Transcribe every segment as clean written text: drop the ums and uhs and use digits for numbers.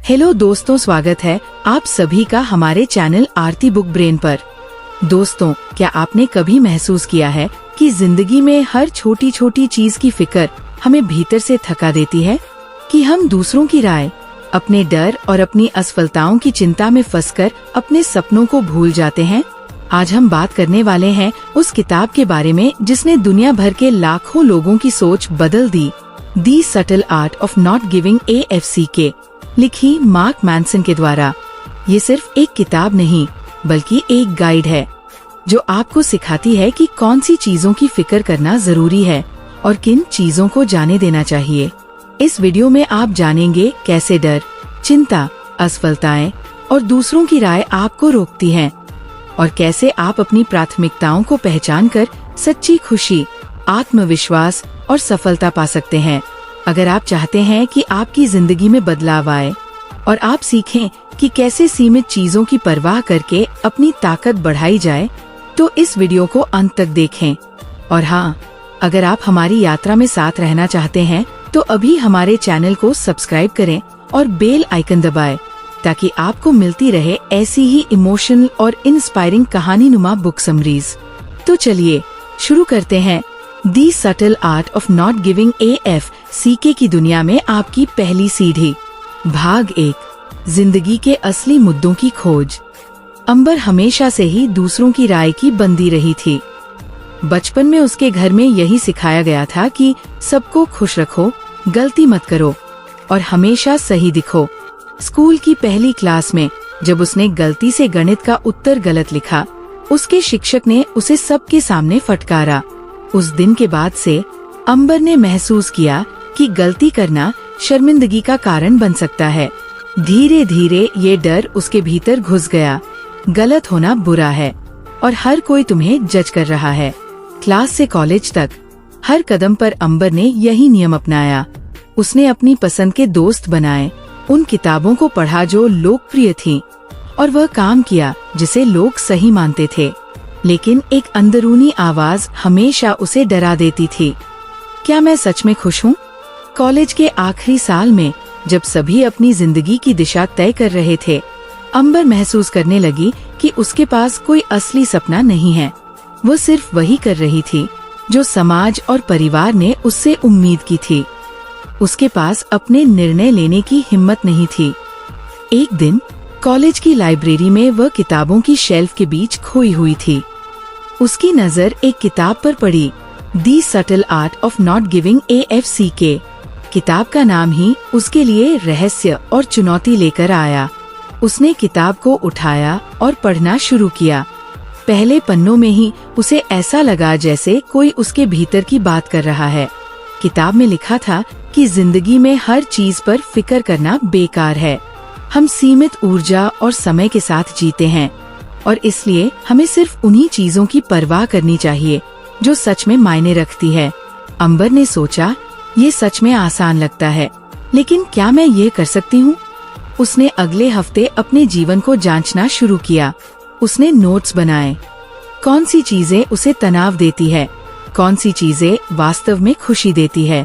Hello दोस्तों, स्वागत है आप सभी का हमारे चैनल आरती बुक ब्रेन पर। दोस्तों, क्या आपने कभी महसूस किया है कि जिंदगी में हर छोटी छोटी चीज की फिक्र हमें भीतर से थका देती है, कि हम दूसरों की राय, अपने डर और अपनी असफलताओं की चिंता में फंसकर अपने सपनों को भूल जाते हैं। आज हम बात करने वाले हैं उस किताब के बारे में जिसने दुनिया भर के लाखों लोगों की सोच बदल दी, the subtle art of not giving AFCK, लिखी मार्क मैनसन के द्वारा। ये सिर्फ एक किताब नहीं बल्कि एक गाइड है जो आपको सिखाती है कि कौन सी चीजों की फिक्र करना जरूरी है और किन चीजों को जाने देना चाहिए। इस वीडियो में आप जानेंगे कैसे डर, चिंता, असफलताएं और दूसरों की राय आपको रोकती हैं, और कैसे आप अपनी प्राथमिकताओं को पहचान कर सच्ची खुशी, आत्मविश्वास और सफलता पा सकते हैं। अगर आप चाहते हैं कि आपकी जिंदगी में बदलाव आए और आप सीखें कि कैसे सीमित चीजों की परवाह करके अपनी ताकत बढ़ाई जाए, तो इस वीडियो को अंत तक देखें। और हाँ, अगर आप हमारी यात्रा में साथ रहना चाहते हैं तो अभी हमारे चैनल को सब्सक्राइब करें और बेल आइकन दबाएं, ताकि आपको मिलती रहे ऐसी ही इमोशनल और इंस्पायरिंग कहानी नुमा बुक समरीज। तो चलिए शुरू करते हैं। The subtle art of not giving AFCK की दुनिया में आपकी पहली सीढ़ी। भाग 1, जिंदगी के असली मुद्दों की खोज। अंबर हमेशा से ही दूसरों की राय की बंदी रही थी। बचपन में उसके घर में यही सिखाया गया था कि सबको खुश रखो, गलती मत करो और हमेशा सही दिखो। स्कूल की पहली क्लास में जब उसने गलती से गणित का उत्तर गलत लिखा, उसके शिक्षक ने उसे सबके सामने फटकारा। उस दिन के बाद से अंबर ने महसूस किया कि गलती करना शर्मिंदगी का कारण बन सकता है। धीरे धीरे ये डर उसके भीतर घुस गया। गलत होना बुरा है और हर कोई तुम्हें जज कर रहा है। क्लास से कॉलेज तक हर कदम पर अंबर ने यही नियम अपनाया। उसने अपनी पसंद के दोस्त बनाए, उन किताबों को पढ़ा जो लोकप्रिय थीं, और वह काम किया जिसे लोग सही मानते थे। लेकिन एक अंदरूनी आवाज हमेशा उसे डरा देती थी। क्या मैं सच में खुश हूँ? कॉलेज के आखिरी साल में जब सभी अपनी जिंदगी की दिशा तय कर रहे थे, अंबर महसूस करने लगी कि उसके पास कोई असली सपना नहीं है। वो सिर्फ वही कर रही थी जो समाज और परिवार ने उससे उम्मीद की थी। उसके पास अपने निर्णय लेने की हिम्मत नहीं थी। एक दिन कॉलेज की लाइब्रेरी में वह किताबों की शेल्फ के बीच खोई हुई थी। उसकी नजर एक किताब पर पड़ी, the subtle art of not giving AFCK। किताब का नाम ही उसके लिए रहस्य और चुनौती लेकर आया। उसने किताब को उठाया और पढ़ना शुरू किया। पहले पन्नों में ही उसे ऐसा लगा जैसे कोई उसके भीतर की बात कर रहा है। किताब में लिखा था कि जिंदगी में हर चीज पर फिक्र करना बेकार है। हम सीमित ऊर्जा और समय के साथ जीते हैं और इसलिए हमें सिर्फ उन्हीं चीजों की परवाह करनी चाहिए जो सच में मायने रखती है। अंबर ने सोचा, ये सच में आसान लगता है, लेकिन क्या मैं ये कर सकती हूँ? उसने अगले हफ्ते अपने जीवन को जांचना शुरू किया। उसने नोट्स बनाए, कौन सी चीजें उसे तनाव देती है, कौन सी चीजें वास्तव में खुशी देती है।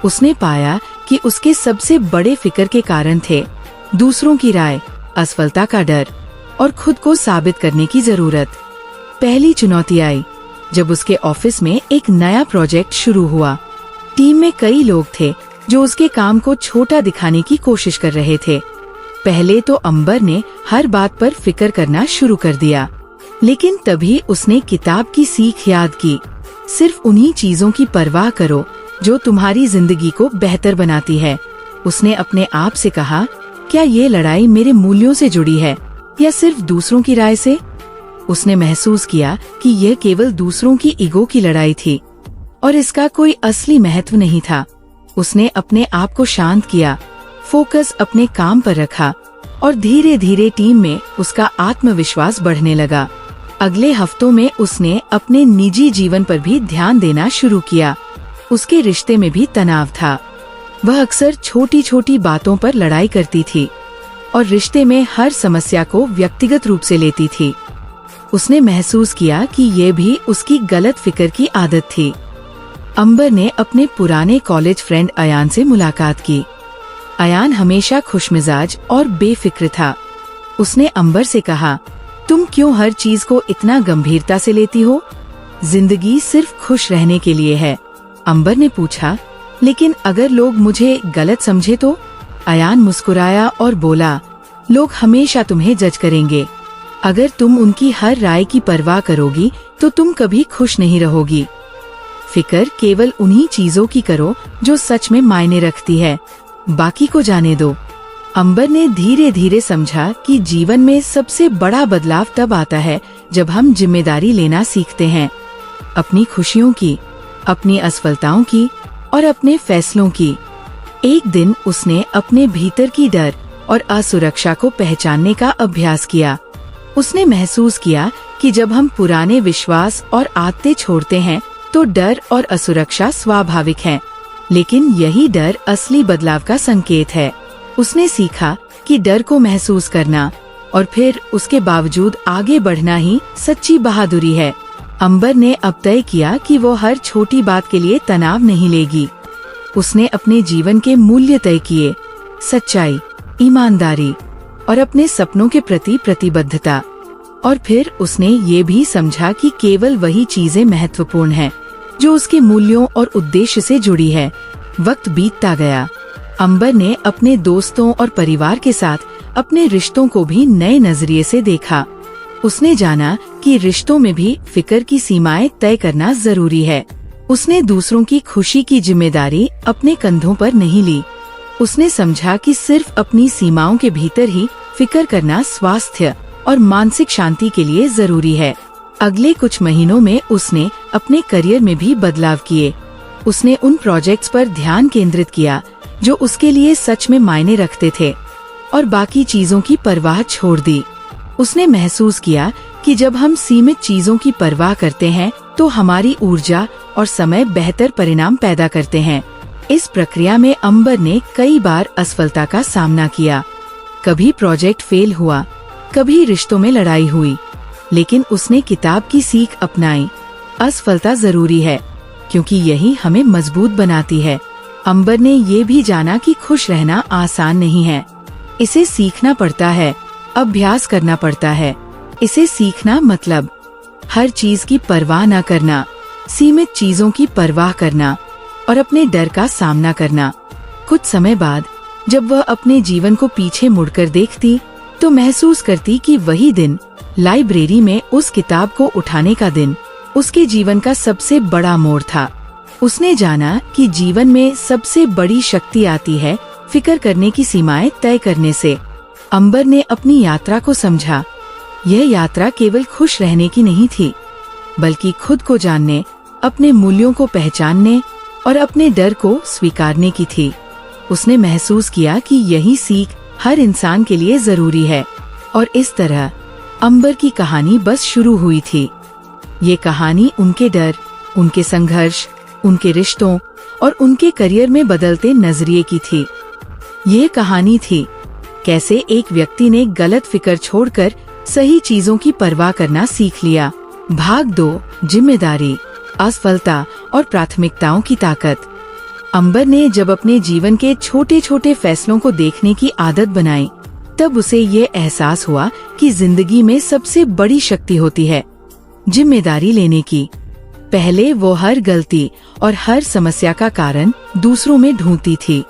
उसने पाया कि उसके सबसे बड़े फिक्र के कारण थे दूसरों की राय, असफलता का डर और खुद को साबित करने की जरूरत। पहली चुनौती आई जब उसके ऑफिस में एक नया प्रोजेक्ट शुरू हुआ। टीम में कई लोग थे जो उसके काम को छोटा दिखाने की कोशिश कर रहे थे। पहले तो अंबर ने हर बात पर फिक्र करना शुरू कर दिया, लेकिन तभी उसने किताब की सीख याद की। सिर्फ उन्हीं चीजों की परवाह करो जो तुम्हारी जिंदगी को बेहतर बनाती है। उसने अपने आप से कहा, क्या ये लड़ाई मेरे मूल्यों से जुड़ी है या सिर्फ दूसरों की राय से? उसने महसूस किया कि यह केवल दूसरों की ईगो की लड़ाई थी और इसका कोई असली महत्व नहीं था। उसने अपने आप को शांत किया, फोकस अपने काम पर रखा और धीरे धीरे टीम में उसका आत्मविश्वास बढ़ने लगा। अगले हफ्तों में उसने अपने निजी जीवन पर भी ध्यान देना शुरू किया। उसके रिश्ते में भी तनाव था। वह अक्सर छोटी छोटी बातों पर लड़ाई करती थी और रिश्ते में हर समस्या को व्यक्तिगत रूप से लेती थी। उसने महसूस किया कि ये भी उसकी गलत फिक्र की आदत थी। अंबर ने अपने पुराने कॉलेज फ्रेंड अयान से मुलाकात की। अयान हमेशा खुशमिजाज और बेफिक्र था। उसने अंबर से कहा, तुम क्यों हर चीज को इतना गंभीरता से लेती हो? जिंदगी सिर्फ खुश रहने के लिए है। अंबर ने पूछा, लेकिन अगर लोग मुझे गलत समझे तो? अयान मुस्कुराया और बोला, लोग हमेशा तुम्हें जज करेंगे। अगर तुम उनकी हर राय की परवाह करोगी तो तुम कभी खुश नहीं रहोगी। फिक्र केवल उन्हीं चीजों की करो जो सच में मायने रखती है, बाकी को जाने दो। अंबर ने धीरे धीरे समझा कि जीवन में सबसे बड़ा बदलाव तब आता है जब हम जिम्मेदारी लेना सीखते हैं, अपनी खुशियों की, अपनी असफलताओं की और अपने फैसलों की। एक दिन उसने अपने भीतर की डर और असुरक्षा को पहचानने का अभ्यास किया। उसने महसूस किया कि जब हम पुराने विश्वास और आदतें छोड़ते हैं तो डर और असुरक्षा स्वाभाविक हैं, लेकिन यही डर असली बदलाव का संकेत है। उसने सीखा कि डर को महसूस करना और फिर उसके बावजूद आगे बढ़ना ही सच्ची बहादुरी है। अंबर ने अब तय किया कि वो हर छोटी बात के लिए तनाव नहीं लेगी। उसने अपने जीवन के मूल्य तय किए, सच्चाई, ईमानदारी और अपने सपनों के प्रति प्रतिबद्धता। और फिर उसने ये भी समझा कि केवल वही चीजें महत्वपूर्ण हैं जो उसके मूल्यों और उद्देश्य से जुड़ी है। वक्त बीतता गया। अंबर ने अपने दोस्तों और परिवार के साथ अपने रिश्तों को भी नए नजरिए से देखा। उसने जाना कि रिश्तों में भी फिक्र की सीमाएं तय करना जरूरी है। उसने दूसरों की खुशी की जिम्मेदारी अपने कंधों पर नहीं ली। उसने समझा कि सिर्फ अपनी सीमाओं के भीतर ही फिक्र करना स्वास्थ्य और मानसिक शांति के लिए जरूरी है। अगले कुछ महीनों में उसने अपने करियर में भी बदलाव किए। उसने उन प्रोजेक्ट्स पर ध्यान केंद्रित किया जो उसके लिए सच में मायने रखते थे और बाकी चीजों की परवाह छोड़ दी। उसने महसूस किया कि जब हम सीमित चीजों की परवाह करते हैं तो हमारी ऊर्जा और समय बेहतर परिणाम पैदा करते हैं। इस प्रक्रिया में अंबर ने कई बार असफलता का सामना किया। कभी प्रोजेक्ट फेल हुआ, कभी रिश्तों में लड़ाई हुई, लेकिन उसने किताब की सीख अपनाई। असफलता जरूरी है क्योंकि यही हमें मजबूत बनाती है। अंबर ने ये भी जाना कि खुश रहना आसान नहीं है। इसे सीखना पड़ता है, अभ्यास करना पड़ता है। इसे सीखना मतलब हर चीज की परवाह न करना, सीमित चीजों की परवाह करना और अपने डर का सामना करना। कुछ समय बाद जब वह अपने जीवन को पीछे मुड़कर देखती तो महसूस करती कि वही दिन, लाइब्रेरी में उस किताब को उठाने का दिन, उसके जीवन का सबसे बड़ा मोड़ था। उसने जाना कि जीवन में सबसे बड़ी शक्ति आती है फिक्र करने की सीमाएं तय करने से। अंबर ने अपनी यात्रा को समझा। यह यात्रा केवल खुश रहने की नहीं थी, बल्कि खुद को जानने, अपने मूल्यों को पहचानने और अपने डर को स्वीकारने की थी। उसने महसूस किया कि यही सीख हर इंसान के लिए जरूरी है। और इस तरह अंबर की कहानी बस शुरू हुई थी। ये कहानी उनके डर, उनके संघर्ष, उनके रिश्तों और उनके करियर में बदलते नजरिए की थी। ये कहानी थी कैसे एक व्यक्ति ने गलत फिक्र छोड़कर सही चीजों की परवाह करना सीख लिया। भाग 2, जिम्मेदारी, असफलता और प्राथमिकताओं की ताकत। अंबर ने जब अपने जीवन के छोटे छोटे फैसलों को देखने की आदत बनाई, तब उसे ये एहसास हुआ कि जिंदगी में सबसे बड़ी शक्ति होती है जिम्मेदारी लेने की। पहले वो हर गलती और हर समस्या का कारण दूसरों में ढूंढती थी।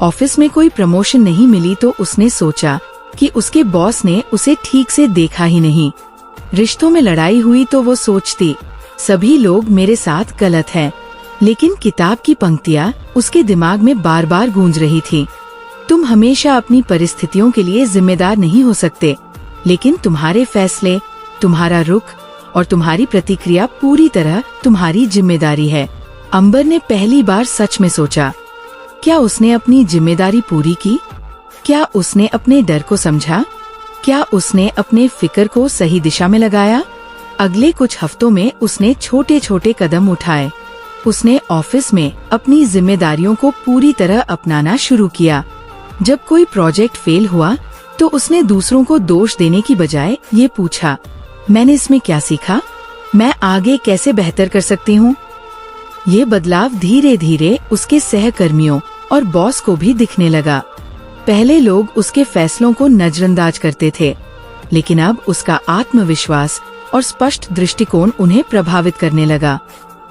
ऑफिस में कोई प्रमोशन नहीं मिली तो उसने सोचा कि उसके बॉस ने उसे ठीक से देखा ही नहीं। रिश्तों में लड़ाई हुई तो वो सोचती, सभी लोग मेरे साथ गलत हैं। लेकिन किताब की पंक्तियाँ उसके दिमाग में बार बार गूंज रही थी। तुम हमेशा अपनी परिस्थितियों के लिए जिम्मेदार नहीं हो सकते, लेकिन तुम्हारे फैसले, तुम्हारा रुख और तुम्हारी प्रतिक्रिया पूरी तरह तुम्हारी जिम्मेदारी है। अंबर ने पहली बार सच में सोचा, क्या उसने अपनी जिम्मेदारी पूरी की? क्या उसने अपने डर को समझा? क्या उसने अपने फिक्र को सही दिशा में लगाया? अगले कुछ हफ्तों में उसने छोटे छोटे कदम उठाए। उसने ऑफिस में अपनी जिम्मेदारियों को पूरी तरह अपनाना शुरू किया। जब कोई प्रोजेक्ट फेल हुआ तो उसने दूसरों को दोष देने की बजाय ये पूछा, मैंने इसमें क्या सीखा? मैं आगे कैसे बेहतर कर सकती हूँ? ये बदलाव धीरे धीरे उसके सहकर्मियों और बॉस को भी दिखने लगा। पहले लोग उसके फैसलों को नजरअंदाज करते थे, लेकिन अब उसका आत्मविश्वास और स्पष्ट दृष्टिकोण उन्हें प्रभावित करने लगा।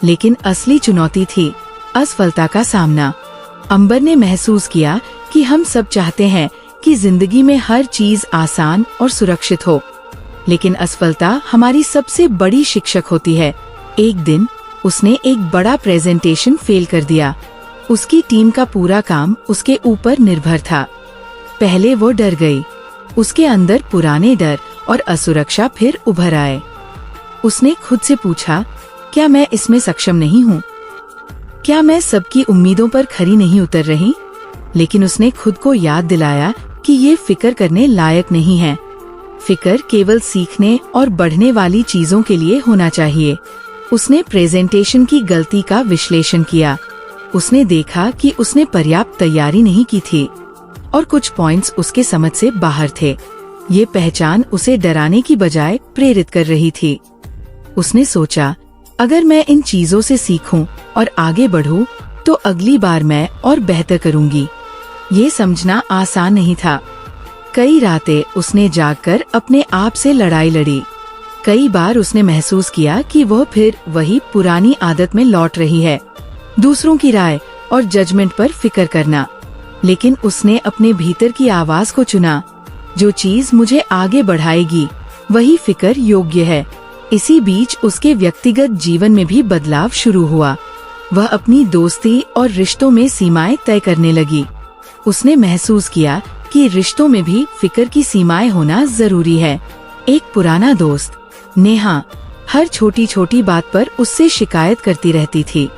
लेकिन असली चुनौती थी असफलता का सामना। अंबर ने महसूस किया कि हम सब चाहते हैं कि जिंदगी में हर चीज आसान और सुरक्षित हो, लेकिन असफलता हमारी सबसे बड़ी शिक्षक होती है। एक दिन उसने एक बड़ा प्रेजेंटेशन फेल कर दिया। उसकी टीम का पूरा काम उसके ऊपर निर्भर था। पहले वो डर गई। उसके अंदर पुराने डर और असुरक्षा फिर उभर आए। उसने खुद से पूछा, क्या मैं इसमें सक्षम नहीं हूँ? क्या मैं सबकी उम्मीदों पर खरी नहीं उतर रही? लेकिन उसने खुद को याद दिलाया कि ये फिक्र करने लायक नहीं है। फिक्र केवल सीखने और बढ़ने वाली चीजों के लिए होना चाहिए। उसने प्रेजेंटेशन की गलती का विश्लेषण किया। उसने देखा कि उसने पर्याप्त तैयारी नहीं की थी और कुछ पॉइंट्स उसके समझ से बाहर थे। ये पहचान उसे डराने की बजाय प्रेरित कर रही थी। उसने सोचा, अगर मैं इन चीजों से सीखूं और आगे बढ़ूं, तो अगली बार मैं और बेहतर करूंगी। ये समझना आसान नहीं था। कई रातें उसने जागकर अपने आप से लड़ाई लड़ी। कई बार उसने महसूस किया कि वह फिर वही पुरानी आदत में लौट रही है, दूसरों की राय और जजमेंट पर फिक्र करना। लेकिन उसने अपने भीतर की आवाज को चुना, जो चीज मुझे आगे बढ़ाएगी वही फिक्र योग्य है। इसी बीच उसके व्यक्तिगत जीवन में भी बदलाव शुरू हुआ। वह अपनी दोस्ती और रिश्तों में सीमाएं तय करने लगी। उसने महसूस किया कि रिश्तों में भी फिक्र की सीमाएं होना जरूरी है। एक पुराना दोस्त नेहा हर छोटी छोटी बात पर उससे शिकायत करती रहती थी।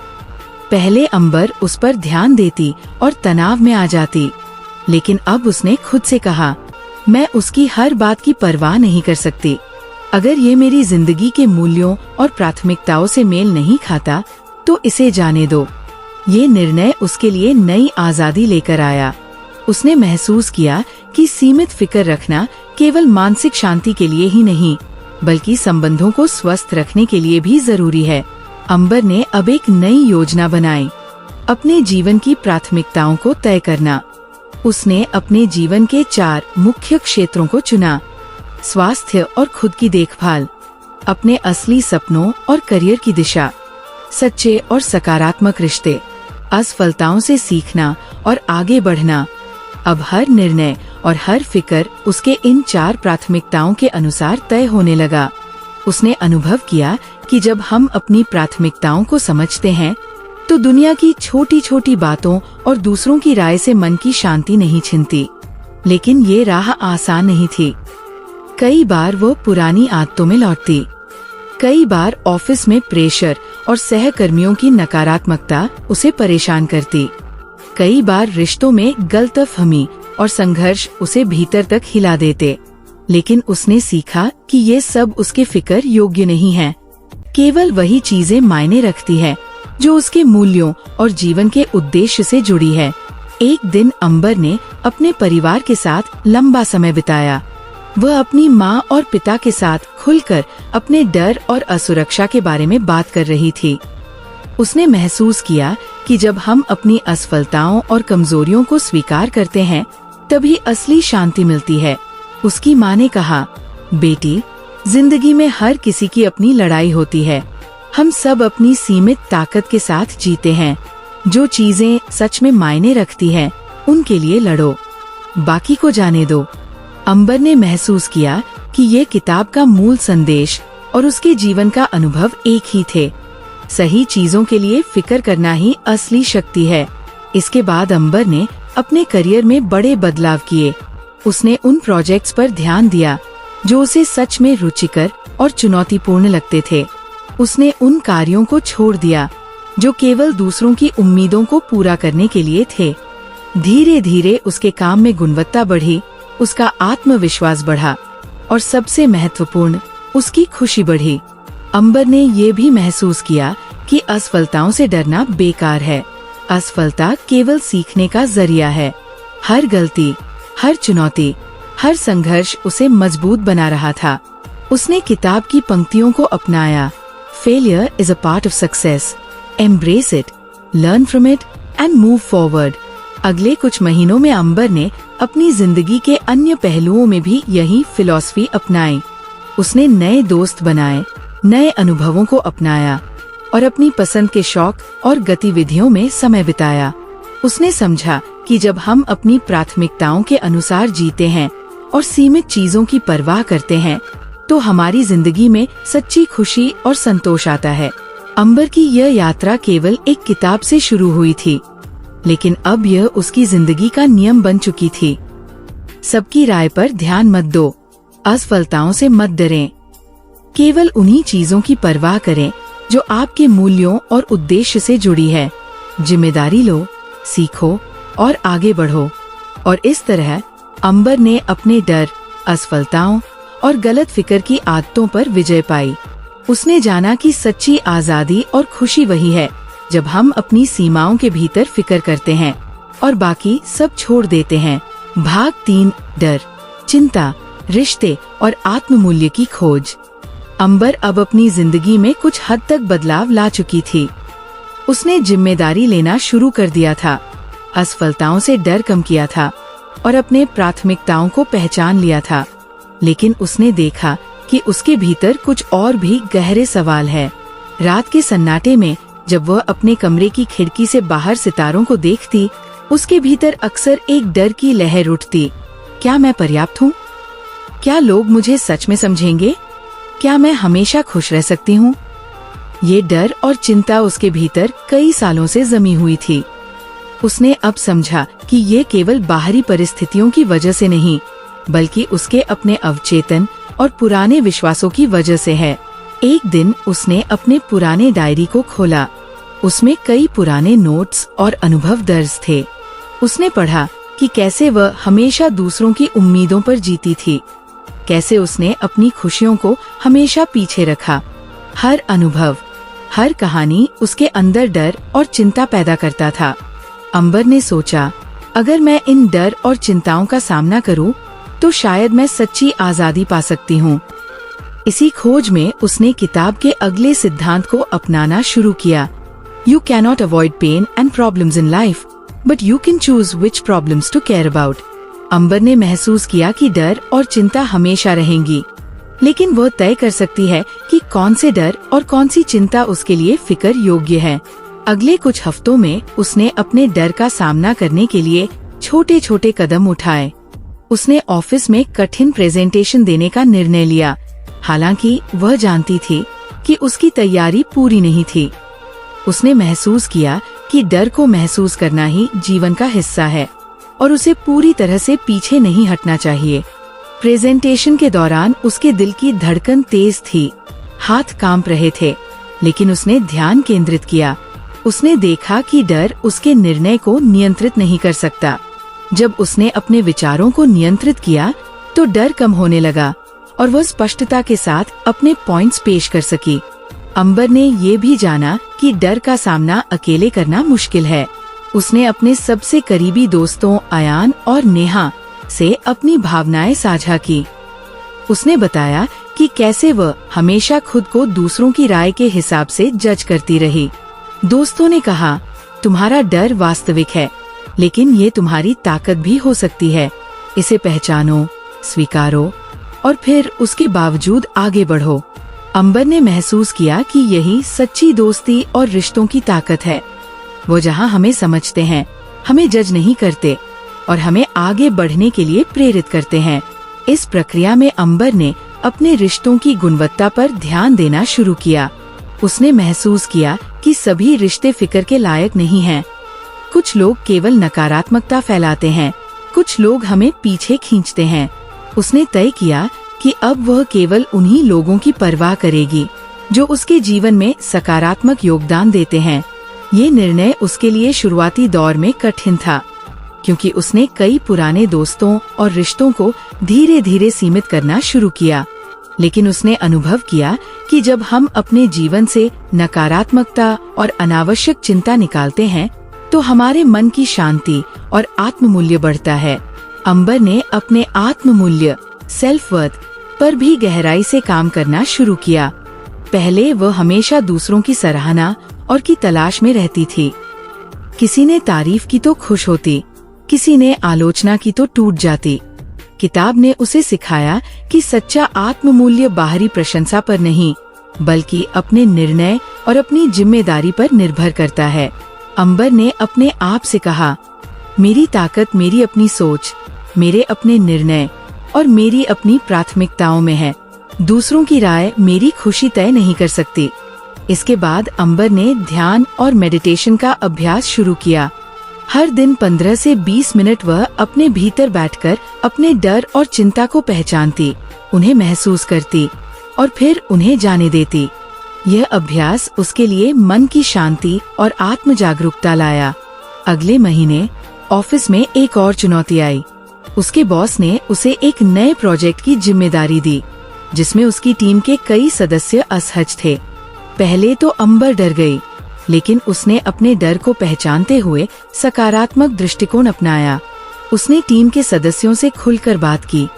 पहले अंबर उस पर ध्यान देती और तनाव में आ जाती, लेकिन अब उसने खुद से कहा, मैं उसकी हर बात की परवाह नहीं कर सकती। अगर ये मेरी जिंदगी के मूल्यों और प्राथमिकताओं से मेल नहीं खाता, तो इसे जाने दो। ये निर्णय उसके लिए नई आजादी लेकर आया। उसने महसूस किया कि सीमित फिक्र रखना केवल मानसिक शांति के लिए ही नहीं, बल्कि संबंधों को स्वस्थ रखने के लिए भी जरूरी है। अंबर ने अब एक नई योजना बनाई, अपने जीवन की प्राथमिकताओं को तय करना। उसने अपने जीवन के 4 मुख्य क्षेत्रों को चुना: स्वास्थ्य और खुद की देखभाल, अपने असली सपनों और करियर की दिशा, सच्चे और सकारात्मक रिश्ते, असफलताओं से सीखना और आगे बढ़ना। अब हर निर्णय और हर फिक्र उसके इन 4 प्राथमिकताओं के अनुसार तय होने लगा। उसने अनुभव किया कि जब हम अपनी प्राथमिकताओं को समझते हैं, तो दुनिया की छोटी छोटी बातों और दूसरों की राय से मन की शांति नहीं छिनती। लेकिन ये राह आसान नहीं थी। कई बार वो पुरानी आदतों में लौटती। कई बार ऑफिस में प्रेशर और सहकर्मियों की नकारात्मकता उसे परेशान करती। कई बार रिश्तों में गलतफहमी और संघर्ष उसे भीतर तक हिला देते। लेकिन उसने सीखा कि ये सब उसके फिक्र योग्य नहीं है। केवल वही चीजें मायने रखती है जो उसके मूल्यों और जीवन के उद्देश्य से जुड़ी है। एक दिन अंबर ने अपने परिवार के साथ लंबा समय बिताया। वह अपनी माँ और पिता के साथ खुलकर अपने डर और असुरक्षा के बारे में बात कर रही थी। उसने महसूस किया कि जब हम अपनी असफलताओं और कमजोरियों को स्वीकार करते हैं, तभी असली शांति मिलती है। उसकी माँ ने कहा, बेटी, जिंदगी में हर किसी की अपनी लड़ाई होती है। हम सब अपनी सीमित ताकत के साथ जीते हैं। जो चीजें सच में मायने रखती हैं, उनके लिए लड़ो, बाकी को जाने दो। अंबर ने महसूस किया कि ये किताब का मूल संदेश और उसके जीवन का अनुभव एक ही थे। सही चीजों के लिए फिक्र करना ही असली शक्ति है। इसके बाद अंबर ने अपने करियर में बड़े बदलाव किए। उसने उन प्रोजेक्ट्स पर ध्यान दिया जो उसे सच में रुचिकर और चुनौतीपूर्ण लगते थे। उसने उन कार्यों को छोड़ दिया जो केवल दूसरों की उम्मीदों को पूरा करने के लिए थे। धीरे धीरे उसके काम में गुणवत्ता बढ़ी, उसका आत्मविश्वास बढ़ा और सबसे महत्वपूर्ण, उसकी खुशी बढ़ी। अंबर ने ये भी महसूस किया कि असफलताओं से डरना बेकार है। असफलता केवल सीखने का जरिया है। हर गलती, हर चुनौती, हर संघर्ष उसे मजबूत बना रहा था। उसने किताब की पंक्तियों को अपनाया। Failure is a part of success, embrace it, learn from it and move forward. अगले कुछ महीनों में अंबर ने अपनी जिंदगी के अन्य पहलुओं में भी यही फिलॉसफी अपनाई। उसने नए दोस्त बनाए, नए अनुभवों को अपनाया और अपनी पसंद के शौक और गतिविधियों में समय बिताया। उसने समझा कि जब हम अपनी प्राथमिकताओं के अनुसार जीते हैं और सीमित चीजों की परवाह करते हैं, तो हमारी जिंदगी में सच्ची खुशी और संतोष आता है। अंबर की यह यात्रा केवल एक किताब से शुरू हुई थी, लेकिन अब यह उसकी जिंदगी का नियम बन चुकी थी। सबकी राय पर ध्यान मत दो, असफलताओं से मत डरें, केवल उन्हीं चीजों की परवाह करें जो आपके मूल्यों और उद्देश्य से जुड़ी है। जिम्मेदारी लो, सीखो और आगे बढ़ो। और इस तरह अंबर ने अपने डर, असफलताओं और गलत फिक्र की आदतों पर विजय पाई। उसने जाना कि सच्ची आजादी और खुशी वही है जब हम अपनी सीमाओं के भीतर फिक्र करते हैं और बाकी सब छोड़ देते हैं। भाग 3, डर, चिंता, रिश्ते और आत्ममूल्य की खोज। अंबर अब अपनी जिंदगी में कुछ हद तक बदलाव ला चुकी थी। उसने जिम्मेदारी लेना शुरू कर दिया था, असफलताओं से डर कम किया था और अपने प्राथमिकताओं को पहचान लिया था। लेकिन उसने देखा कि उसके भीतर कुछ और भी गहरे सवाल है। रात के सन्नाटे में जब वह अपने कमरे की खिड़की से बाहर सितारों को देखती, उसके भीतर अक्सर एक डर की लहर उठती। क्या मैं पर्याप्त हूँ? क्या लोग मुझे सच में समझेंगे? क्या मैं हमेशा खुश रह सकती हूँ? ये डर और चिंता उसके भीतर कई सालों से जमी हुई थी। उसने अब समझा कि ये केवल बाहरी परिस्थितियों की वजह से नहीं, बल्कि उसके अपने अवचेतन और पुराने विश्वासों की वजह से है। एक दिन उसने अपने पुराने डायरी को खोला। उसमें कई पुराने नोट्स और अनुभव दर्ज थे। उसने पढ़ा कि कैसे वह हमेशा दूसरों की उम्मीदों पर जीती थी, कैसे उसने अपनी खुशियों को हमेशा पीछे रखा। हर अनुभव, हर कहानी उसके अंदर डर और चिंता पैदा करता था। अंबर ने सोचा, अगर मैं इन डर और चिंताओं का सामना करूं, तो शायद मैं सच्ची आजादी पा सकती हूं। इसी खोज में उसने किताब के अगले सिद्धांत को अपनाना शुरू किया। You cannot avoid pain and problems in life, but you can choose which problems to care about. अंबर ने महसूस किया कि डर और चिंता हमेशा रहेंगी, लेकिन वह तय कर सकती है कि कौन से डर और कौन सी चिंता उसके लिए फिक्र योग्य है। अगले कुछ हफ्तों में उसने अपने डर का सामना करने के लिए छोटे छोटे कदम उठाए। उसने ऑफिस में कठिन प्रेजेंटेशन देने का निर्णय लिया, हालांकि वह जानती थी कि उसकी तैयारी पूरी नहीं थी। उसने महसूस किया कि डर को महसूस करना ही जीवन का हिस्सा है और उसे पूरी तरह से पीछे नहीं हटना चाहिए। प्रेजेंटेशन के दौरान उसके दिल की धड़कन तेज थी, हाथ कांप रहे थे, लेकिन उसने ध्यान केंद्रित किया। उसने देखा कि डर उसके निर्णय को नियंत्रित नहीं कर सकता। जब उसने अपने विचारों को नियंत्रित किया, तो डर कम होने लगा और वह स्पष्टता के साथ अपने पॉइंट्स पेश कर सकी। अंबर ने ये भी जाना कि डर का सामना अकेले करना मुश्किल है। उसने अपने सबसे करीबी दोस्तों अयान और नेहा से अपनी भावनाएं साझा की। उसने बताया कि कैसे वह हमेशा खुद को दूसरों की राय के हिसाब से जज करती रही। दोस्तों ने कहा, तुम्हारा डर वास्तविक है, लेकिन ये तुम्हारी ताकत भी हो सकती है। इसे पहचानो, स्वीकारो और फिर उसके बावजूद आगे बढ़ो। अंबर ने महसूस किया कि यही सच्ची दोस्ती और रिश्तों की ताकत है। वो जहाँ हमें समझते हैं, हमें जज नहीं करते और हमें आगे बढ़ने के लिए प्रेरित करते हैं। इस प्रक्रिया में अंबर ने अपने रिश्तों की गुणवत्ता पर ध्यान देना शुरू किया। उसने महसूस किया कि सभी रिश्ते फिक्र के लायक नहीं हैं। कुछ लोग केवल नकारात्मकता फैलाते हैं, कुछ लोग हमें पीछे खींचते हैं। उसने तय किया कि अब वह केवल उन्हीं लोगों की परवाह करेगी जो उसके जीवन में सकारात्मक योगदान देते हैं। ये निर्णय उसके लिए शुरुआती दौर में कठिन था, क्योंकि उसने कई पुराने दोस्तों और रिश्तों को धीरे धीरे सीमित करना शुरू किया। लेकिन उसने अनुभव किया कि जब हम अपने जीवन से नकारात्मकता और अनावश्यक चिंता निकालते हैं, तो हमारे मन की शांति और आत्ममूल्य बढ़ता है। अंबर ने अपने आत्ममूल्य, सेल्फ वर्थ पर भी गहराई से काम करना शुरू किया। पहले वह हमेशा दूसरों की सराहना और की तलाश में रहती थी। किसी ने तारीफ की तो खुश होती, किसी ने आलोचना की तो टूट जाती। किताब ने उसे सिखाया कि सच्चा आत्ममूल्य बाहरी प्रशंसा पर नहीं, बल्कि अपने निर्णय और अपनी जिम्मेदारी पर निर्भर करता है। अंबर ने अपने आप से कहा, मेरी ताकत मेरी अपनी सोच, मेरे अपने निर्णय और मेरी अपनी प्राथमिकताओं में है। दूसरों की राय मेरी खुशी तय नहीं कर सकती। इसके बाद अंबर ने ध्यान और मेडिटेशन का अभ्यास शुरू किया। हर दिन 15 से 20 मिनट वह अपने भीतर बैठकर अपने डर और चिंता को पहचानती, उन्हें महसूस करती और फिर उन्हें जाने देती। यह अभ्यास उसके लिए मन की शांति और आत्म जागरूकता लाया। अगले महीने ऑफिस में एक और चुनौती आई। उसके बॉस ने उसे एक नए प्रोजेक्ट की जिम्मेदारी दी, जिसमें उसकी टीम के कई सदस्य असहज थे। पहले तो अंबर डर गई, लेकिन उसने अपने डर को पहचानते हुए सकारात्मक दृष्टिकोण अपनाया। उसने टीम के सदस्यों से खुलकर बात की,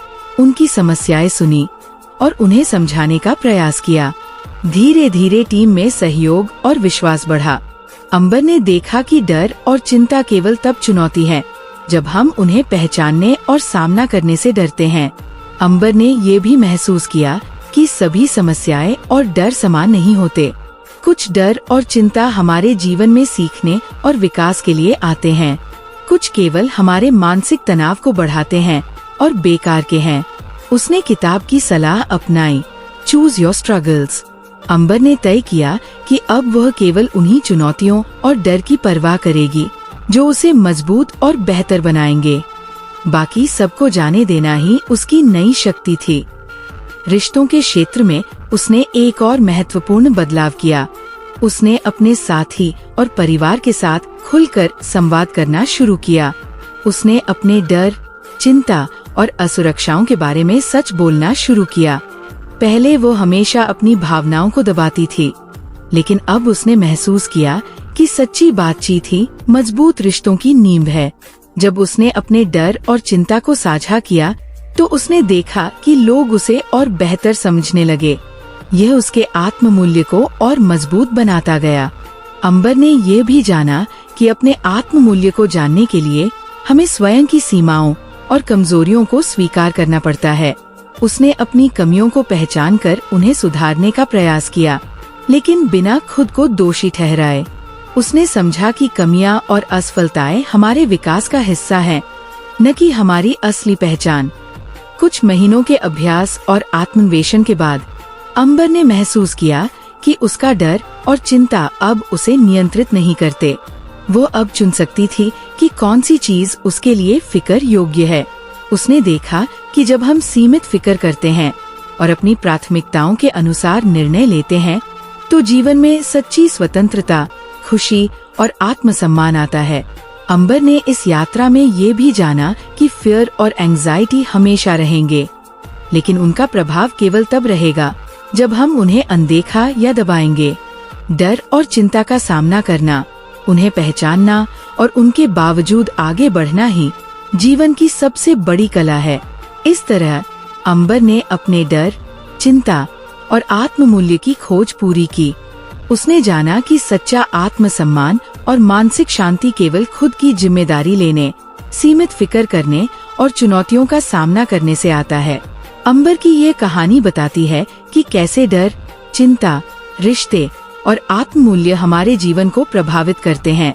उनकी समस्याएं सुनी और उन्हें समझाने का प्रयास किया। धीरे धीरे टीम में सहयोग और विश्वास बढ़ा। अंबर ने देखा कि डर और चिंता केवल तब चुनौती है जब हम उन्हें पहचानने और सामना करने से डरते हैं। अंबर ने ये भी महसूस किया कि सभी समस्याएं और डर समान नहीं होते। कुछ डर और चिंता हमारे जीवन में सीखने और विकास के लिए आते हैं, कुछ केवल हमारे मानसिक तनाव को बढ़ाते हैं और बेकार के हैं। उसने किताब की सलाह अपनाई, चूज योर स्ट्रगल्स। अंबर ने तय किया कि अब वह केवल उन्हीं चुनौतियों और डर की परवाह करेगी जो उसे मजबूत और बेहतर बनाएंगे। बाकी सबको जाने देना ही उसकी नई शक्ति थी। रिश्तों के क्षेत्र में उसने एक और महत्वपूर्ण बदलाव किया। उसने अपने साथी और परिवार के साथ खुलकर संवाद करना शुरू किया। उसने अपने डर, चिंता और असुरक्षाओं के बारे में सच बोलना शुरू किया। पहले वो हमेशा अपनी भावनाओं को दबाती थी, लेकिन अब उसने महसूस किया कि सच्ची बातचीत ही मजबूत रिश्तों की नींव है। जब उसने अपने डर और चिंता को साझा किया, तो उसने देखा कि लोग उसे और बेहतर समझने लगे। यह उसके आत्ममूल्य को और मजबूत बनाता गया। अंबर ने ये भी जाना कि अपने आत्ममूल्य को जानने के लिए हमें स्वयं की सीमाओं और कमजोरियों को स्वीकार करना पड़ता है। उसने अपनी कमियों को पहचानकर उन्हें सुधारने का प्रयास किया, लेकिन बिना खुद को दोषी ठहराए। उसने समझा कि कमियां और असफलताएं हमारे विकास का हिस्सा हैं, न कि हमारी असली पहचान। कुछ महीनों के अभ्यास और आत्मन्वेषण के बाद अंबर ने महसूस किया कि उसका डर और चिंता अब उसे नियंत्रित नहीं करते। वो अब चुन सकती थी कि कौन सी चीज उसके लिए फिक्र योग्य है। उसने देखा कि जब हम सीमित फिक्र करते हैं और अपनी प्राथमिकताओं के अनुसार निर्णय लेते हैं, तो जीवन में सच्ची स्वतंत्रता, खुशी और आत्मसम्मान आता है। अंबर ने इस यात्रा में ये भी जाना कि फियर और एंजाइटी हमेशा रहेंगे, लेकिन उनका प्रभाव केवल तब रहेगा जब हम उन्हें अनदेखा या दबाएंगे। डर और चिंता का सामना करना, उन्हें पहचानना और उनके बावजूद आगे बढ़ना ही जीवन की सबसे बड़ी कला है। इस तरह अंबर ने अपने डर, चिंता और आत्ममूल्य की खोज पूरी की। उसने जाना कि सच्चा आत्मसम्मान और मानसिक शांति केवल खुद की जिम्मेदारी लेने, सीमित फिक्र करने और चुनौतियों का सामना करने से आता है। अंबर की ये कहानी बताती है कि कैसे डर, चिंता, रिश्ते और आत्ममूल्य हमारे जीवन को प्रभावित करते हैं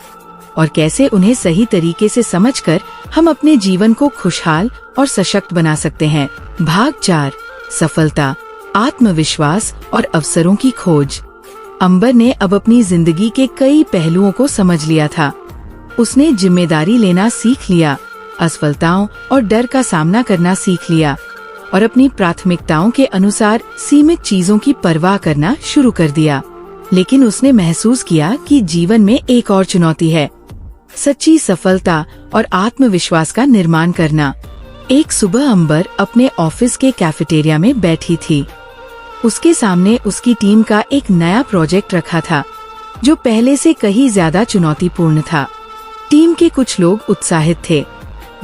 और कैसे उन्हें सही तरीके से समझकर हम अपने जीवन को खुशहाल और सशक्त बना सकते हैं। भाग 4, सफलता, आत्मविश्वास और अवसरों की खोज। अंबर ने अब अपनी जिंदगी के कई पहलुओं को समझ लिया था। उसने जिम्मेदारी लेना सीख लिया, असफलताओं और डर का सामना करना सीख लिया और अपनी प्राथमिकताओं के अनुसार सीमित चीजों की परवाह करना शुरू कर दिया। लेकिन उसने महसूस किया कि जीवन में एक और चुनौती है, सच्ची सफलता और आत्मविश्वास का निर्माण करना। एक सुबह अंबर अपने ऑफिस के कैफेटेरिया में बैठी थी। उसके सामने उसकी टीम का एक नया प्रोजेक्ट रखा था, जो पहले से कहीं ज्यादा चुनौतीपूर्ण था। टीम के कुछ लोग उत्साहित थे,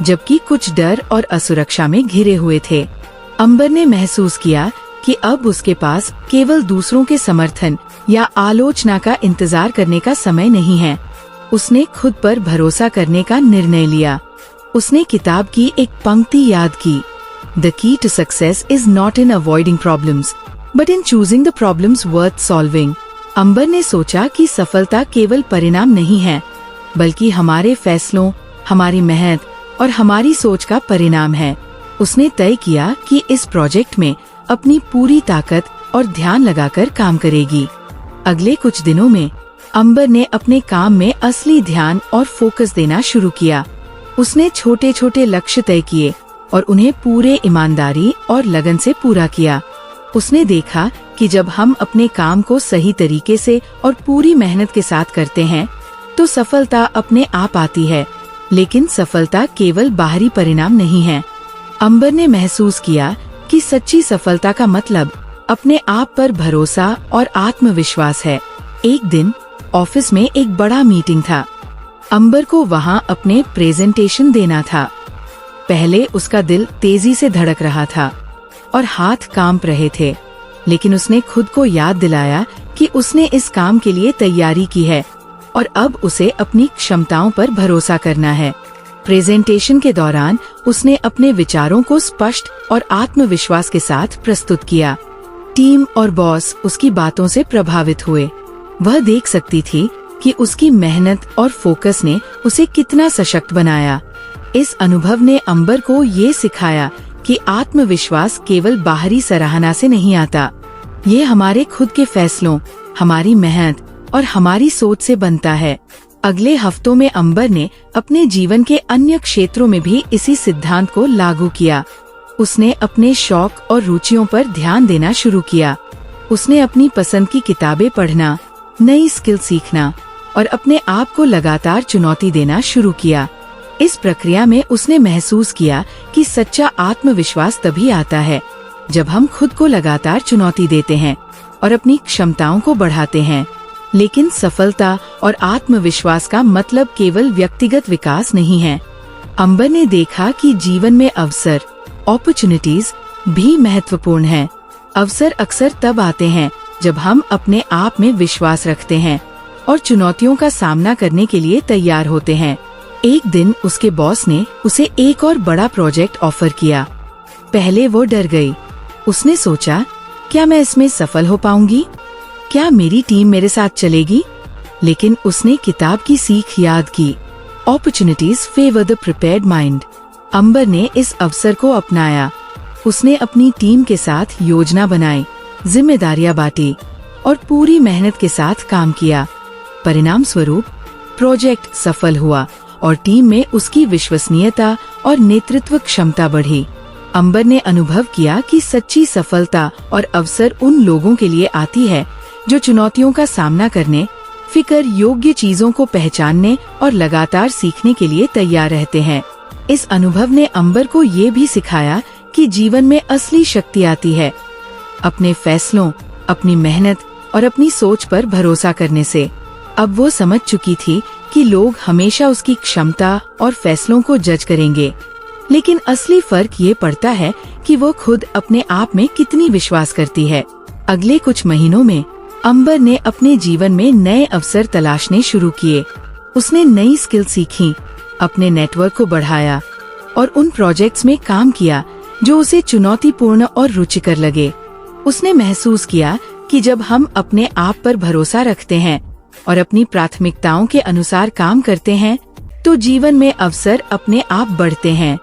जबकि कुछ डर और असुरक्षा में घिरे हुए थे। अंबर ने महसूस किया कि अब उसके पास केवल दूसरों के समर्थन या आलोचना का इंतजार करने का समय नहीं है। उसने खुद पर भरोसा करने का निर्णय लिया। उसने किताब की एक पंक्ति याद की, the key to success is not in avoiding problems but in choosing the problems worth solving. Ambar ने सोचा कि सफलता केवल परिणाम नहीं है, बल्कि हमारे फैसलों, हमारी मेहनत और हमारी सोच का परिणाम है। उसने तय किया कि इस प्रोजेक्ट में अपनी पूरी ताकत और ध्यान लगाकर काम करेगी। अगले कुछ दिनों में अंबर ने अपने काम में असली ध्यान और फोकस देना शुरू किया। उसने छोटे छोटे लक्ष्य तय किए और उन्हें पूरे ईमानदारी और लगन से पूरा किया। उसने देखा कि जब हम अपने काम को सही तरीके से और पूरी मेहनत के साथ करते हैं तो सफलता अपने आप आती है, लेकिन सफलता केवल बाहरी परिणाम नहीं है। अंबर ने महसूस किया कि सच्ची सफलता का मतलब अपने आप पर भरोसा और आत्मविश्वास है। एक दिन ऑफिस में एक बड़ा मीटिंग था। अंबर को वहां अपने प्रेजेंटेशन देना था। पहले उसका दिल तेजी से धड़क रहा था और हाथ कांप रहे थे, लेकिन उसने खुद को याद दिलाया कि उसने इस काम के लिए तैयारी की है और अब उसे अपनी क्षमताओं पर भरोसा करना है। प्रेजेंटेशन के दौरान उसने अपने विचारों को स्पष्ट और आत्मविश्वास के साथ प्रस्तुत किया। टीम और बॉस उसकी बातों से प्रभावित हुए। वह देख सकती थी कि उसकी मेहनत और फोकस ने उसे कितना सशक्त बनाया। इस अनुभव ने अंबर को ये सिखाया कि आत्मविश्वास केवल बाहरी सराहना से नहीं आता, ये हमारे खुद के फैसलों, हमारी मेहनत और हमारी सोच से बनता है। अगले हफ्तों में अंबर ने अपने जीवन के अन्य क्षेत्रों में भी इसी सिद्धांत को लागू किया। उसने अपने शौक और रुचियों पर ध्यान देना शुरू किया। उसने अपनी पसंद की किताबें पढ़ना, नई स्किल सीखना और अपने आप को लगातार चुनौती देना शुरू किया। इस प्रक्रिया में उसने महसूस किया कि सच्चा आत्मविश्वास तभी आता है जब हम खुद को लगातार चुनौती देते हैं और अपनी क्षमताओं को बढ़ाते हैं। लेकिन सफलता और आत्मविश्वास का मतलब केवल व्यक्तिगत विकास नहीं है। अंबर ने देखा कि जीवन में अवसर, अपॉर्चुनिटीज भी महत्वपूर्ण हैं। अवसर अक्सर तब आते हैं जब हम अपने आप में विश्वास रखते हैं और चुनौतियों का सामना करने के लिए तैयार होते हैं। एक दिन उसके बॉस ने उसे एक और बड़ा प्रोजेक्ट ऑफर किया। पहले वो डर गई। उसने सोचा, क्या मैं इसमें सफल हो पाऊंगी? क्या मेरी टीम मेरे साथ चलेगी? लेकिन उसने किताब की सीख याद की, opportunities favour the prepared mind. Ambar ने इस अवसर को अपनाया। उसने अपनी टीम के साथ योजना बनाई, जिम्मेदारियां बांटी और पूरी मेहनत के साथ काम किया। परिणाम स्वरूप प्रोजेक्ट सफल हुआ और टीम में उसकी विश्वसनीयता और नेतृत्व क्षमता बढ़ी। अंबर ने अनुभव किया कि सच्ची सफलता और अवसर उन लोगों के लिए आती है जो चुनौतियों का सामना करने, फिकर योग्य चीजों को पहचानने और लगातार सीखने के लिए तैयार रहते हैं। इस अनुभव ने अंबर को ये भी सिखाया कि जीवन में असली शक्ति आती है अपने फैसलों, अपनी मेहनत और अपनी सोच पर भरोसा करने से। अब वो समझ चुकी थी कि लोग हमेशा उसकी क्षमता और फैसलों को जज करेंगे, लेकिन असली फर्क ये पड़ता है कि वो खुद अपने आप में कितनी विश्वास करती है। अगले कुछ महीनों में अंबर ने अपने जीवन में नए अवसर तलाशने शुरू किए। उसने नई स्किल सीखी, अपने नेटवर्क को बढ़ाया और उन प्रोजेक्ट्स में काम किया जो उसे चुनौतीपूर्ण और रुचिकर लगे। उसने महसूस किया कि जब हम अपने आप पर भरोसा रखते हैं और अपनी प्राथमिकताओं के अनुसार काम करते हैं तो जीवन में अवसर अपने आप बढ़ते हैं।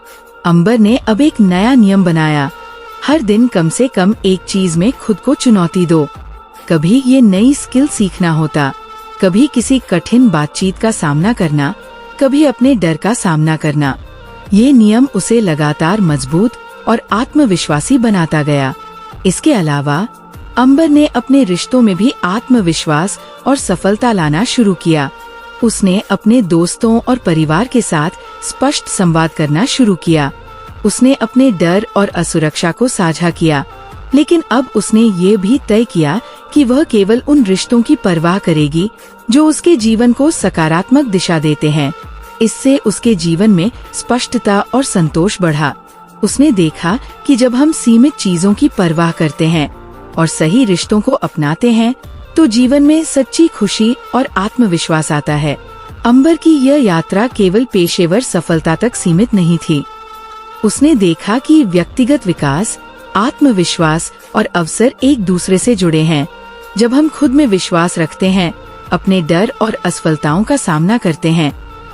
अंबर ने अब एक नया नियम बनाया, हर दिन कम से कम एक चीज में खुद को चुनौती दो। कभी ये नई स्किल सीखना होता, कभी किसी कठिन बातचीत का सामना करना, कभी अपने डर का सामना करना। ये नियम उसे लगातार मजबूत और आत्मविश्वासी बनाता गया। इसके अलावा अंबर ने अपने रिश्तों में भी आत्मविश्वास और सफलता लाना शुरू किया। उसने अपने दोस्तों और परिवार के साथ स्पष्ट संवाद करना शुरू किया। उसने अपने डर और असुरक्षा को साझा किया, लेकिन अब उसने ये भी तय किया कि वह केवल उन रिश्तों की परवाह करेगी जो उसके जीवन को सकारात्मक दिशा देते हैं। इससे उसके जीवन में स्पष्टता और संतोष बढ़ा। उसने देखा कि जब हम सीमित चीजों की परवाह करते हैं और सही रिश्तों को अपनाते हैं तो जीवन में सच्ची खुशी और आत्मविश्वास आता है। अंबर की यह यात्रा केवल पेशेवर सफलता तक सीमित नहीं थी। उसने देखा कि व्यक्तिगत विकास, आत्मविश्वास और अवसर एक दूसरे से जुड़े हैं। जब हम खुद में विश्वास रखते हैं, अपने डर और असफलताओं का सामना करते हैं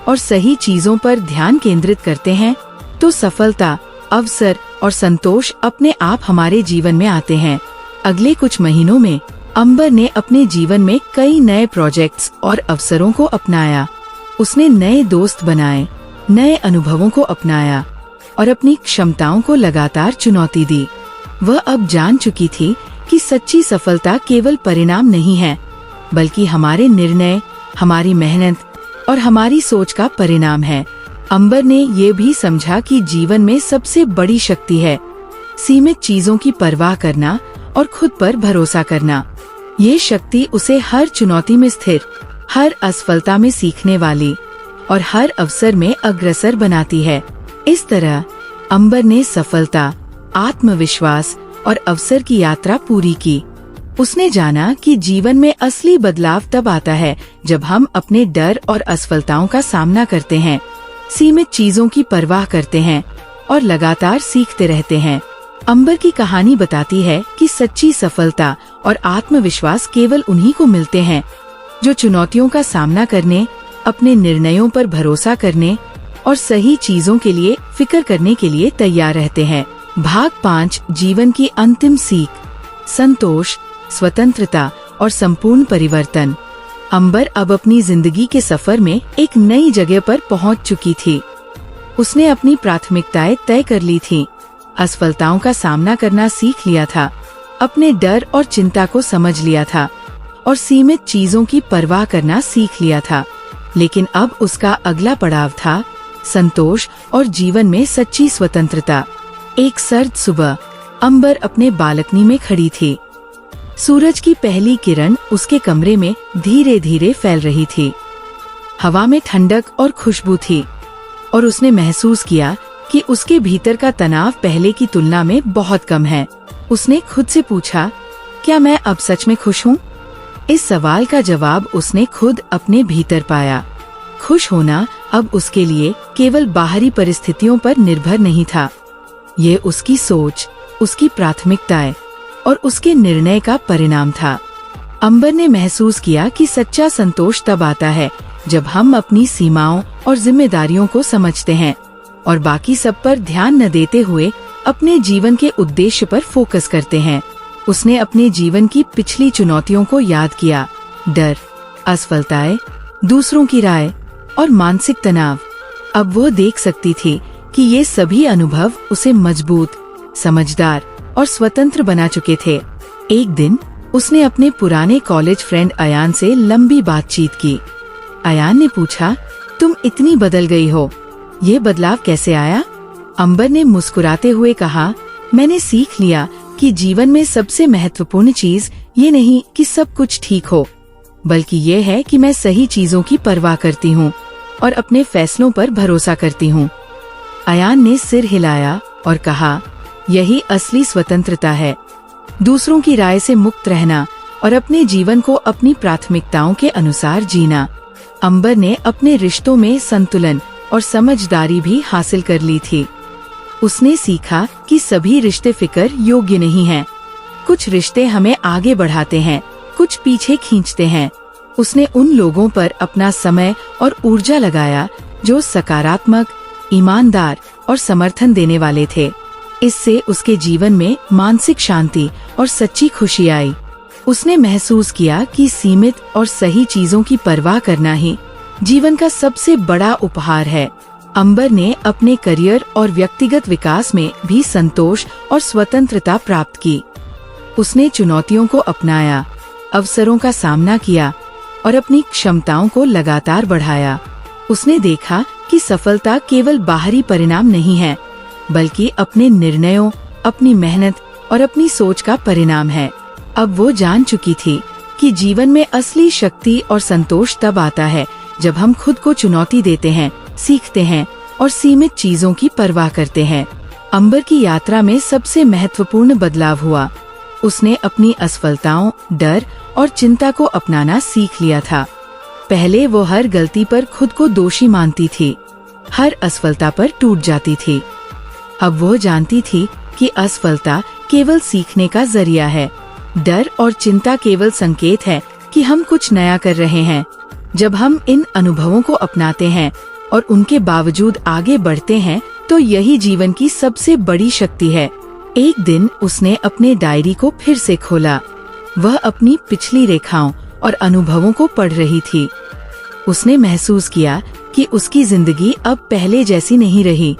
और सही चीजों पर ध्यान केंद्रित करते हैं, तो सफलता, अवसर और संतोष अपने आप हमारे जीवन में आते हैं। अगले कुछ महीनों में अंबर ने अपने जीवन में कई नए प्रोजेक्ट्स और अवसरों को अपनाया। उसने नए दोस्त बनाए, नए अनुभवों को अपनाया और अपनी क्षमताओं को लगातार चुनौती दी। वह अब जान चुकी थी कि सच्ची सफलता केवल परिणाम नहीं है, बल्कि हमारे निर्णय, हमारी मेहनत और हमारी सोच का परिणाम है। अंबर ने ये भी समझा कि जीवन में सबसे बड़ी शक्ति है सीमित चीजों की परवाह करना और खुद पर भरोसा करना। ये शक्ति उसे हर चुनौती में स्थिर, हर असफलता में सीखने वाली और हर अवसर में अग्रसर बनाती है। इस तरह अंबर ने सफलता, आत्मविश्वास और अवसर की यात्रा पूरी की। उसने जाना कि जीवन में असली बदलाव तब आता है जब हम अपने डर और असफलताओं का सामना करते हैं, सीमित चीजों की परवाह करते हैं और लगातार सीखते रहते हैं। अंबर की कहानी बताती है कि सच्ची सफलता और आत्मविश्वास केवल उन्हीं को मिलते हैं जो चुनौतियों का सामना करने, अपने निर्णयों पर भरोसा करने और सही चीजों के लिए फिक्र करने के लिए तैयार रहते हैं। भाग 5, जीवन की अंतिम सीख, संतोष, स्वतंत्रता और संपूर्ण परिवर्तन। अंबर अब अपनी जिंदगी के सफर में एक नई जगह पर पहुंच चुकी थी। उसने अपनी प्राथमिकताएं तय कर ली थीं, असफलताओं का सामना करना सीख लिया था, अपने डर और चिंता को समझ लिया था और सीमित चीजों की परवाह करना सीख लिया था। लेकिन अब उसका अगला पड़ाव था संतोष और जीवन में सच्ची स्वतंत्रता। एक सर्द सुबह अंबर अपने बालकनी में खड़ी थी। सूरज की पहली किरण उसके कमरे में धीरे धीरे फैल रही थी। हवा में ठंडक और खुशबू थी और उसने महसूस किया कि उसके भीतर का तनाव पहले की तुलना में बहुत कम है। उसने खुद से पूछा, क्या मैं अब सच में खुश हूँ? इस सवाल का जवाब उसने खुद अपने भीतर पाया। खुश होना अब उसके लिए केवल बाहरी परिस्थितियों पर निर्भर नहीं था। ये उसकी सोच, उसकी प्राथमिकताएं और उसके निर्णय का परिणाम था। अंबर ने महसूस किया कि सच्चा संतोष तब आता है जब हम अपनी सीमाओं और जिम्मेदारियों को समझते हैं और बाकी सब पर ध्यान न देते हुए अपने जीवन के उद्देश्य पर फोकस करते हैं। उसने अपने जीवन की पिछली चुनौतियों को याद किया, डर, असफलताएं, दूसरों की राय और मानसिक तनाव। अब वो देख सकती थी कि ये सभी अनुभव उसे मजबूत, समझदार और स्वतंत्र बना चुके थे। एक दिन उसने अपने पुराने कॉलेज फ्रेंड अयान से लंबी बातचीत की। अयान ने पूछा, तुम इतनी बदल गई हो, ये बदलाव कैसे आया? अंबर ने मुस्कुराते हुए कहा, मैंने सीख लिया कि जीवन में सबसे महत्वपूर्ण चीज ये नहीं कि सब कुछ ठीक हो, बल्कि ये है कि मैं सही चीजों की परवाह करती हूँ और अपने फैसलों पर भरोसा करती हूँ। अयान ने सिर हिलाया और कहा, यही असली स्वतंत्रता है, दूसरों की राय से मुक्त रहना और अपने जीवन को अपनी प्राथमिकताओं के अनुसार जीना। अंबर ने अपने रिश्तों में संतुलन और समझदारी भी हासिल कर ली थी। उसने सीखा कि सभी रिश्ते फिक्र योग्य नहीं हैं। कुछ रिश्ते हमें आगे बढ़ाते हैं, कुछ पीछे खींचते हैं। उसने उन लोगों पर अपना समय और ऊर्जा लगाया जो सकारात्मक, ईमानदार और समर्थन देने वाले थे। इससे उसके जीवन में मानसिक शांति और सच्ची खुशी आई। उसने महसूस किया कि सीमित और सही चीजों की परवाह करना ही जीवन का सबसे बड़ा उपहार है। अंबर ने अपने करियर और व्यक्तिगत विकास में भी संतोष और स्वतंत्रता प्राप्त की। उसने चुनौतियों को अपनाया, अवसरों का सामना किया और अपनी क्षमताओं को लगातार बढ़ाया। उसने देखा कि सफलता केवल बाहरी परिणाम नहीं है, बल्कि अपने निर्णयों, अपनी मेहनत और अपनी सोच का परिणाम है। अब वो जान चुकी थी कि जीवन में असली शक्ति और संतोष तब आता है जब हम खुद को चुनौती देते हैं, सीखते हैं और सीमित चीजों की परवाह करते हैं। अंबर की यात्रा में सबसे महत्वपूर्ण बदलाव हुआ। उसने अपनी असफलताओं, डर और चिंता को अपनाना सीख लिया था। पहले वो हर गलती पर खुद को दोषी मानती थी, हर असफलता पर टूट जाती थी। अब वो जानती थी कि असफलता केवल सीखने का जरिया है। डर और चिंता केवल संकेत है कि हम कुछ नया कर रहे हैं। जब हम इन अनुभवों को अपनाते हैं और उनके बावजूद आगे बढ़ते हैं, तो यही जीवन की सबसे बड़ी शक्ति है। एक दिन उसने अपने डायरी को फिर से खोला। वह अपनी पिछली रेखाओं और अनुभवों को पढ़ रही थी। उसने महसूस किया कि उसकी जिंदगी अब पहले जैसी नहीं रही।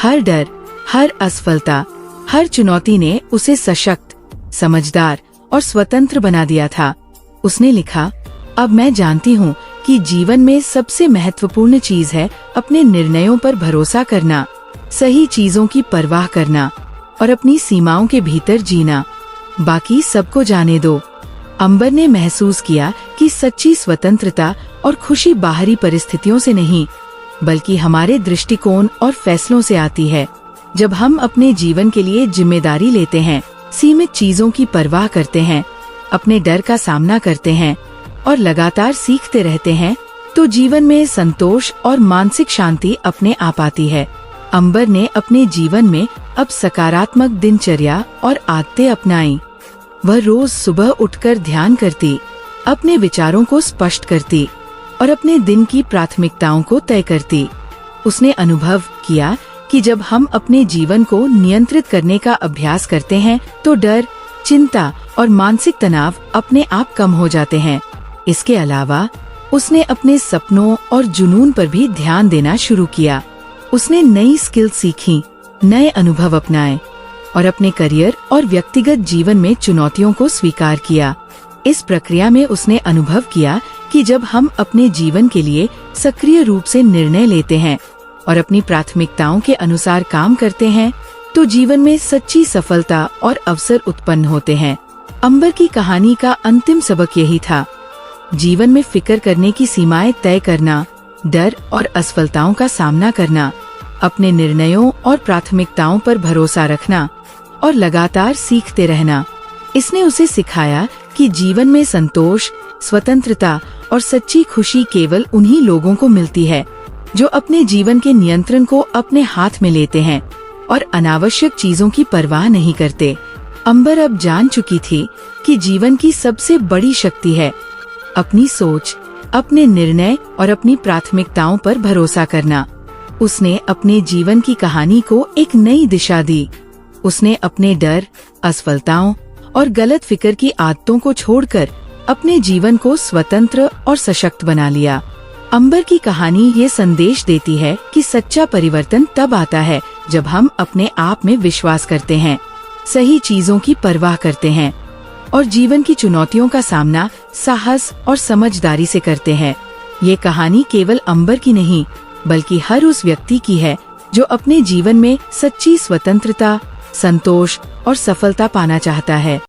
हर डर, हर असफलता, हर चुनौती ने उसे सशक्त, समझदार और स्वतंत्र बना दिया था। उसने लिखा, अब मैं जानती हूँ कि जीवन में सबसे महत्वपूर्ण चीज है अपने निर्णयों पर भरोसा करना, सही चीजों की परवाह करना और अपनी सीमाओं के भीतर जीना। बाकी सबको जाने दो। अंबर ने महसूस किया कि सच्ची स्वतंत्रता और खुशी बाहरी परिस्थितियों से नहीं, बल्कि हमारे दृष्टिकोण और फैसलों से आती है। जब हम अपने जीवन के लिए जिम्मेदारी लेते हैं, सीमित चीजों की परवाह करते हैं, अपने डर का सामना करते हैं और लगातार सीखते रहते हैं, तो जीवन में संतोष और मानसिक शांति अपने आप आती है। अंबर ने अपने जीवन में अब सकारात्मक दिनचर्या और आदतें अपनाई। वह रोज सुबह उठकर ध्यान करती, अपने विचारों को स्पष्ट करती और अपने दिन की प्राथमिकताओं को तय करती। उसने अनुभव किया कि जब हम अपने जीवन को नियंत्रित करने का अभ्यास करते हैं, तो डर, चिंता और मानसिक तनाव अपने आप कम हो जाते हैं। इसके अलावा उसने अपने सपनों और जुनून पर भी ध्यान देना शुरू किया। उसने नई स्किल सीखी, नए अनुभव अपनाए और अपने करियर और व्यक्तिगत जीवन में चुनौतियों को स्वीकार किया। इस प्रक्रिया में उसने अनुभव किया कि जब हम अपने जीवन के लिए सक्रिय रूप से निर्णय लेते हैं और अपनी प्राथमिकताओं के अनुसार काम करते हैं, तो जीवन में सच्ची सफलता और अवसर उत्पन्न होते हैं। अंबर की कहानी का अंतिम सबक यही था, जीवन में फिक्र करने की सीमाएं तय करना, डर और असफलताओं का सामना करना, अपने निर्णयों और प्राथमिकताओं पर भरोसा रखना और लगातार सीखते रहना। इसने उसे सिखाया कि जीवन में संतोष, स्वतंत्रता और सच्ची खुशी केवल उन्हीं लोगों को मिलती है जो अपने जीवन के नियंत्रण को अपने हाथ में लेते हैं और अनावश्यक चीजों की परवाह नहीं करते। अंबर अब जान चुकी थी कि जीवन की सबसे बड़ी शक्ति है अपनी सोच, अपने निर्णय और अपनी प्राथमिकताओं पर भरोसा करना। उसने अपने जीवन की कहानी को एक नई दिशा दी। उसने अपने डर, असफलताओं और गलत फिक्र की आदतों को छोड़कर अपने जीवन को स्वतंत्र और सशक्त बना लिया। अंबर की कहानी ये संदेश देती है कि सच्चा परिवर्तन तब आता है जब हम अपने आप में विश्वास करते हैं, सही चीजों की परवाह करते हैं और जीवन की चुनौतियों का सामना साहस और समझदारी से करते हैं। ये कहानी केवल अंबर की नहीं, बल्कि हर उस व्यक्ति की है जो अपने जीवन में सच्ची स्वतंत्रता, संतोष और सफलता पाना चाहता है।